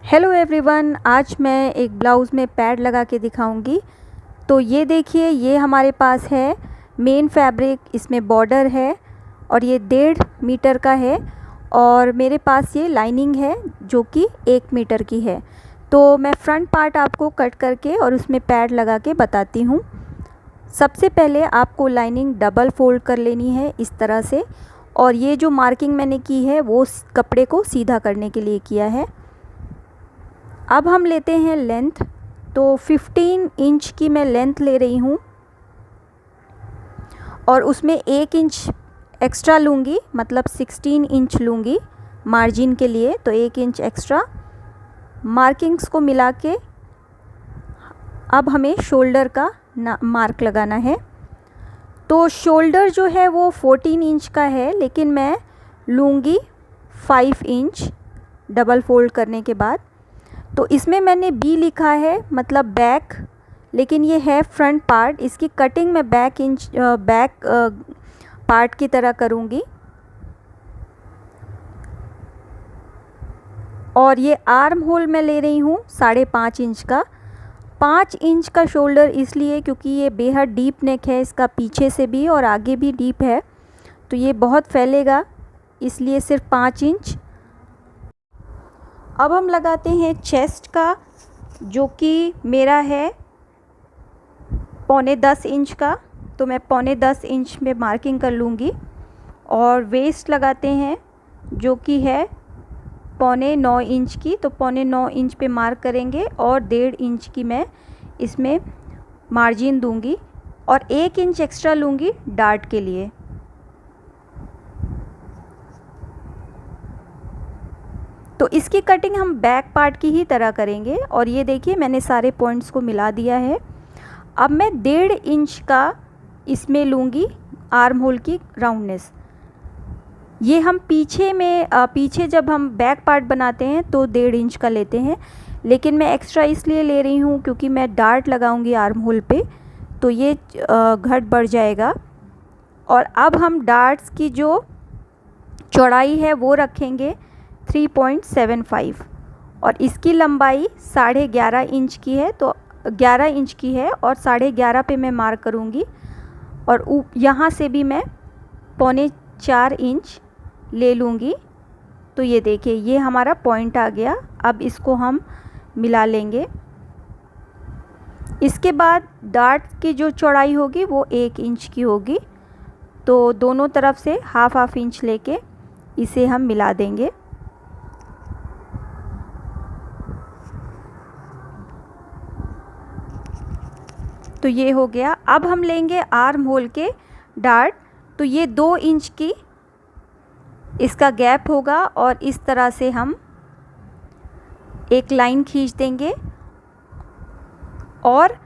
Hello everyone, आज मैं एक ब्लाउज़ में पैड लगा के दिखाऊंगी। तो ये देखिए, ये हमारे पास है मेन फैब्रिक, इसमें बॉर्डर है और ये 1.5 मीटर का है और मेरे पास ये लाइनिंग है जो कि 1 मीटर की है। तो मैं फ्रंट पार्ट आपको कट करके और उसमें पैड लगा के बताती हूँ। सबसे पहले आपको लाइनिंग डबल फोल्ड कर लेनी है इस तरह से, और ये जो मार्किंग मैंने की है वो कपड़े को सीधा करने के लिए किया है। अब हम लेते हैं लेंथ, तो 15 इंच की मैं लेंथ ले रही हूँ और उसमें 1 इंच एक्स्ट्रा लूँगी, मतलब 16 इंच लूँगी मार्जिन के लिए। तो 1 इंच एक्स्ट्रा मार्किंग्स को मिला के अब हमें शोल्डर का मार्क लगाना है। तो शोल्डर जो है वो 14 इंच का है, लेकिन मैं लूँगी 5 इंच डबल फोल्ड करने के बाद। तो इसमें मैंने बी लिखा है, मतलब बैक, लेकिन ये है फ्रंट पार्ट। इसकी कटिंग मैं बैक पार्ट की तरह करूँगी। और ये आर्म होल मैं ले रही हूँ 5.5 इंच का। 5 इंच का शोल्डर इसलिए क्योंकि ये बेहद डीप नेक है, इसका पीछे से भी और आगे भी डीप है, तो ये बहुत फैलेगा, इसलिए सिर्फ 5 इंच। अब हम लगाते हैं चेस्ट का, जो कि मेरा है 10.25 इंच का। तो मैं 10.25 इंच में मार्किंग कर लूँगी। और वेस्ट लगाते हैं जो कि है 9.25 इंच की। तो 9.25 इंच पे मार्क करेंगे और 1.5 इंच की मैं इसमें मार्जिन दूंगी और 1 इंच एक्स्ट्रा लूँगी डार्ट के लिए। तो इसकी कटिंग हम बैक पार्ट की ही तरह करेंगे। और ये देखिए, मैंने सारे पॉइंट्स को मिला दिया है। अब मैं 1.5 इंच का इसमें लूँगी आर्म होल की राउंडनेस। ये हम पीछे जब हम बैक पार्ट बनाते हैं तो 1.5 इंच का लेते हैं, लेकिन मैं एक्स्ट्रा इसलिए ले रही हूँ क्योंकि मैं डार्ट लगाऊंगी आर्म होल पे, तो ये घट बढ़ जाएगा। और अब हम डार्ट्स की जो चौड़ाई है वो रखेंगे 3.75 और इसकी लंबाई 11.5 इंच की है। तो 11 इंच की है और 11.5 पे मैं मार्क करूँगी और यहाँ से भी मैं 3.25 इंच ले लूँगी। तो ये देखिए, ये हमारा पॉइंट आ गया। अब इसको हम मिला लेंगे। इसके बाद डार्ट की जो चौड़ाई होगी वो 1 इंच की होगी। तो दोनों तरफ से हाफ इंच लेके इसे हम मिला देंगे। तो ये हो गया। अब हम लेंगे आर्म होल के डार्ट। तो ये 2 इंच की इसका गैप होगा और इस तरह से हम एक लाइन खींच देंगे और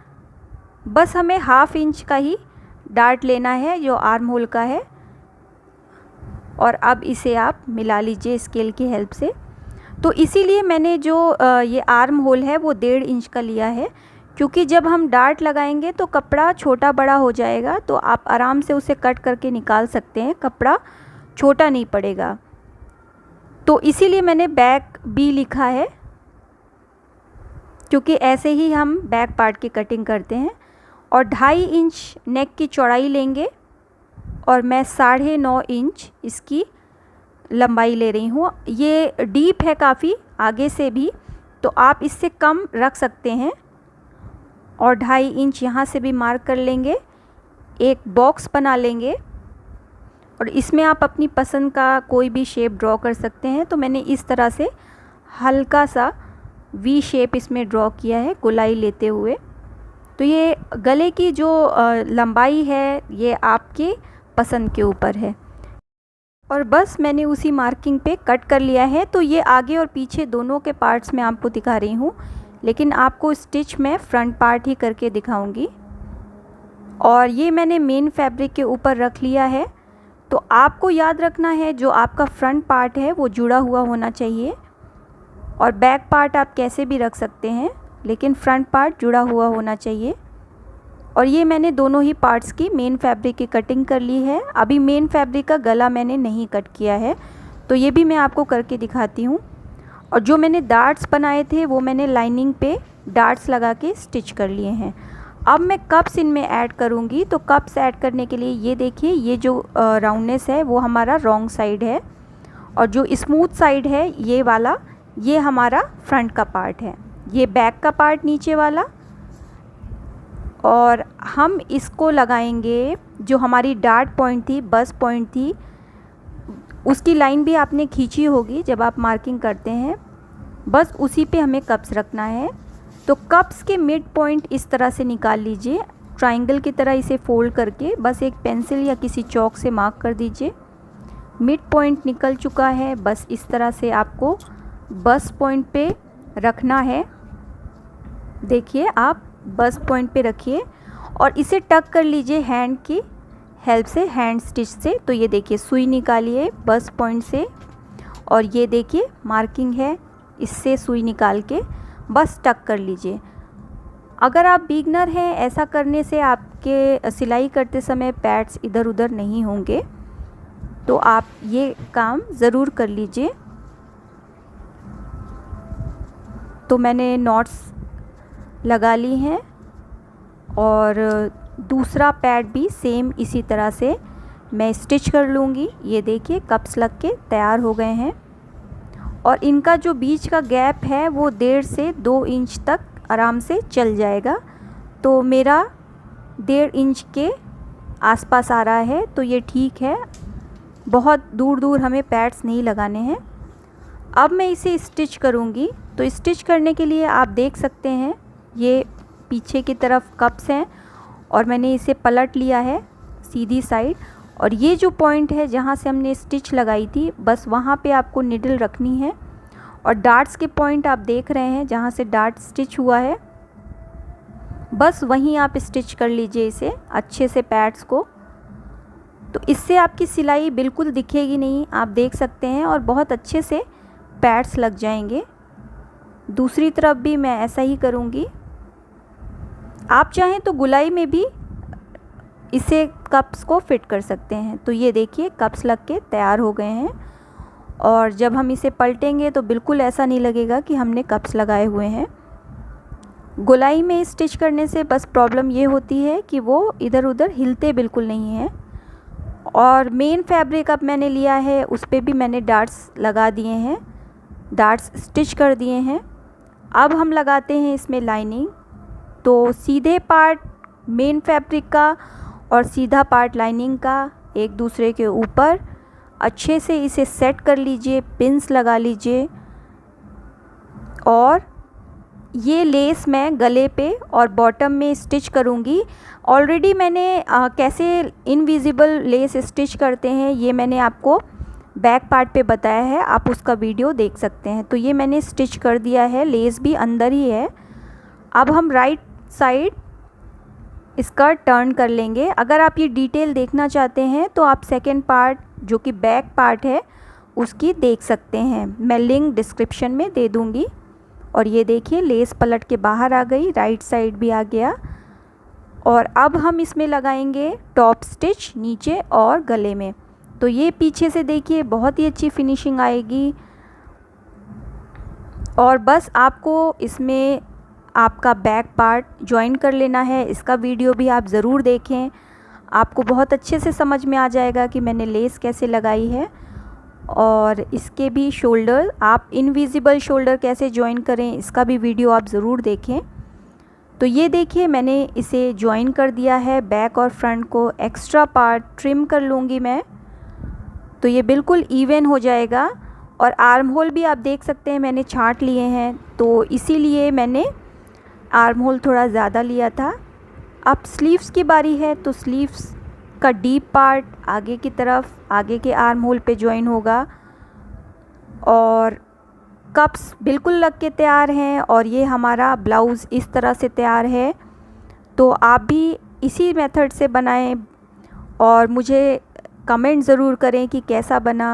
बस हमें हाफ इंच का ही डार्ट लेना है जो आर्म होल का है। और अब इसे आप मिला लीजिए स्केल की हेल्प से। तो इसीलिए मैंने जो ये आर्म होल है वो 1.5 इंच का लिया है, क्योंकि जब हम डार्ट लगाएंगे तो कपड़ा छोटा बड़ा हो जाएगा, तो आप आराम से उसे कट करके निकाल सकते हैं, कपड़ा छोटा नहीं पड़ेगा। तो इसीलिए मैंने बैक बी लिखा है, क्योंकि ऐसे ही हम बैक पार्ट की कटिंग करते हैं। और 2.5 इंच नेक की चौड़ाई लेंगे और मैं 9.5 इंच इसकी लंबाई ले रही हूँ। ये डीप है काफ़ी आगे से भी, तो आप इससे कम रख सकते हैं। और 2.5 इंच यहाँ से भी मार्क कर लेंगे। एक बॉक्स बना लेंगे और इसमें आप अपनी पसंद का कोई भी शेप ड्रॉ कर सकते हैं। तो मैंने इस तरह से हल्का सा वी शेप इसमें ड्रॉ किया है गोलाई लेते हुए। तो ये गले की जो लंबाई है ये आपके पसंद के ऊपर है। और बस मैंने उसी मार्किंग पे कट कर लिया है। तो ये आगे और पीछे दोनों के पार्ट्स में आपको दिखा रही हूँ, लेकिन आपको स्टिच मैं फ्रंट पार्ट ही करके दिखाऊंगी। और ये मैंने मेन फैब्रिक के ऊपर रख लिया है। तो आपको याद रखना है, जो आपका फ्रंट पार्ट है वो जुड़ा हुआ होना चाहिए। और बैक पार्ट आप कैसे भी रख सकते हैं, लेकिन फ्रंट पार्ट जुड़ा हुआ होना चाहिए। और ये मैंने दोनों ही पार्ट्स की मेन फैब्रिक की कटिंग कर ली है। अभी मेन फैब्रिक का गला मैंने नहीं कट किया है, तो ये भी मैं आपको करके दिखाती हूँ। और जो मैंने डार्ट्स बनाए थे वो मैंने लाइनिंग पे डार्ट्स लगा के स्टिच कर लिए हैं। अब मैं कप्स इनमें ऐड करूँगी। तो कप्स ऐड करने के लिए ये देखिए, ये जो राउंडनेस है वो हमारा रॉन्ग साइड है, और जो स्मूथ साइड है ये वाला, ये हमारा फ्रंट का पार्ट है, ये बैक का पार्ट नीचे वाला। और हम इसको लगाएंगे, जो हमारी डार्ट पॉइंट थी, बस पॉइंट थी, उसकी लाइन भी आपने खींची होगी जब आप मार्किंग करते हैं, बस उसी पे हमें कप्स रखना है। तो कप्स के मिड पॉइंट इस तरह से निकाल लीजिए, ट्रायंगल की तरह इसे फोल्ड करके बस एक पेंसिल या किसी चौक से मार्क कर दीजिए। मिड पॉइंट निकल चुका है, बस इस तरह से आपको बस पॉइंट पे रखना है। देखिए, आप बस पॉइंट पे रखिए और इसे टक कर लीजिए हैंड की हेल्प से, हैंड स्टिच से। तो ये देखिए, सुई निकालिए बस पॉइंट से, और ये देखिए मार्किंग है, इससे सुई निकाल के बस टक कर लीजिए। अगर आप बिगनर हैं, ऐसा करने से आपके सिलाई करते समय पैड्स इधर उधर नहीं होंगे, तो आप ये काम ज़रूर कर लीजिए। तो मैंने नॉट्स लगा ली हैं और दूसरा पैड भी सेम इसी तरह से मैं स्टिच कर लूँगी। ये देखिए, कप्स लग के तैयार हो गए हैं, और इनका जो बीच का गैप है वो 1.5 से 2 इंच तक आराम से चल जाएगा। तो मेरा 1.5 इंच के आसपास आ रहा है, तो ये ठीक है, बहुत दूर दूर हमें पैड्स नहीं लगाने हैं। अब मैं इसे स्टिच करूँगी। तो स्टिच करने के लिए आप देख सकते हैं, ये पीछे की तरफ कप्स हैं और मैंने इसे पलट लिया है सीधी साइड, और ये जो पॉइंट है जहाँ से हमने स्टिच लगाई थी, बस वहाँ पे आपको निडल रखनी है। और डार्ट्स के पॉइंट आप देख रहे हैं जहाँ से डार्ट स्टिच हुआ है, बस वहीं आप स्टिच कर लीजिए इसे अच्छे से पैड्स को। तो इससे आपकी सिलाई बिल्कुल दिखेगी नहीं, आप देख सकते हैं, और बहुत अच्छे से पैड्स लग जाएंगे। दूसरी तरफ भी मैं ऐसा ही करूँगी। आप चाहें तो गुलाई में भी इसे कप्स को फिट कर सकते हैं। तो ये देखिए, कप्स लग के तैयार हो गए हैं, और जब हम इसे पलटेंगे तो बिल्कुल ऐसा नहीं लगेगा कि हमने कप्स लगाए हुए हैं। गुलाई में स्टिच करने से बस प्रॉब्लम ये होती है कि वो इधर उधर हिलते बिल्कुल नहीं हैं। और मेन फैब्रिक अब मैंने लिया है, उस पर भी मैंने डार्ट्स लगा दिए हैं, डार्ट्स स्टिच कर दिए हैं। अब हम लगाते हैं इसमें लाइनिंग। तो सीधे पार्ट मेन फैब्रिक का और सीधा पार्ट लाइनिंग का एक दूसरे के ऊपर अच्छे से इसे सेट कर लीजिए, पिंस लगा लीजिए। और ये लेस मैं गले पे और बॉटम में स्टिच करूँगी। ऑलरेडी मैंने कैसे इनविजिबल लेस स्टिच करते हैं ये मैंने आपको बैक पार्ट पे बताया है, आप उसका वीडियो देख सकते हैं। तो ये मैंने स्टिच कर दिया है, लेस भी अंदर ही है। अब हम राइट साइड इसका टर्न कर लेंगे। अगर आप ये डिटेल देखना चाहते हैं तो आप सेकेंड पार्ट जो कि बैक पार्ट है उसकी देख सकते हैं, मैं लिंक डिस्क्रिप्शन में दे दूँगी। और ये देखिए, लेस पलट के बाहर आ गई, राइट साइड भी आ गया। और अब हम इसमें लगाएंगे टॉप स्टिच नीचे और गले में। तो ये पीछे से देखिए बहुत ही अच्छी फिनिशिंग आएगी। और बस आपको इसमें आपका बैक पार्ट ज्वाइन कर लेना है। इसका वीडियो भी आप ज़रूर देखें, आपको बहुत अच्छे से समझ में आ जाएगा कि मैंने लेस कैसे लगाई है। और इसके भी शोल्डर, आप इनविजिबल शोल्डर कैसे ज्वाइन करें इसका भी वीडियो आप ज़रूर देखें। तो ये देखिए, मैंने इसे ज्वाइन कर दिया है, बैक और फ्रंट को। एक्स्ट्रा पार्ट ट्रिम कर लूँगी मैं, तो ये बिल्कुल इवन हो जाएगा। और आर्म होल भी आप देख सकते हैं मैंने छांट लिए हैं, तो इसीलिए मैंने आर्म होल थोड़ा ज़्यादा लिया था। अब स्लीव्स की बारी है, तो स्लीव्स का डीप पार्ट आगे की तरफ, आगे के आर्म होल पे ज्वाइन होगा। और कप्स बिल्कुल लग के तैयार हैं, और ये हमारा ब्लाउज़ इस तरह से तैयार है। तो आप भी इसी मेथड से बनाएं और मुझे कमेंट ज़रूर करें कि कैसा बना।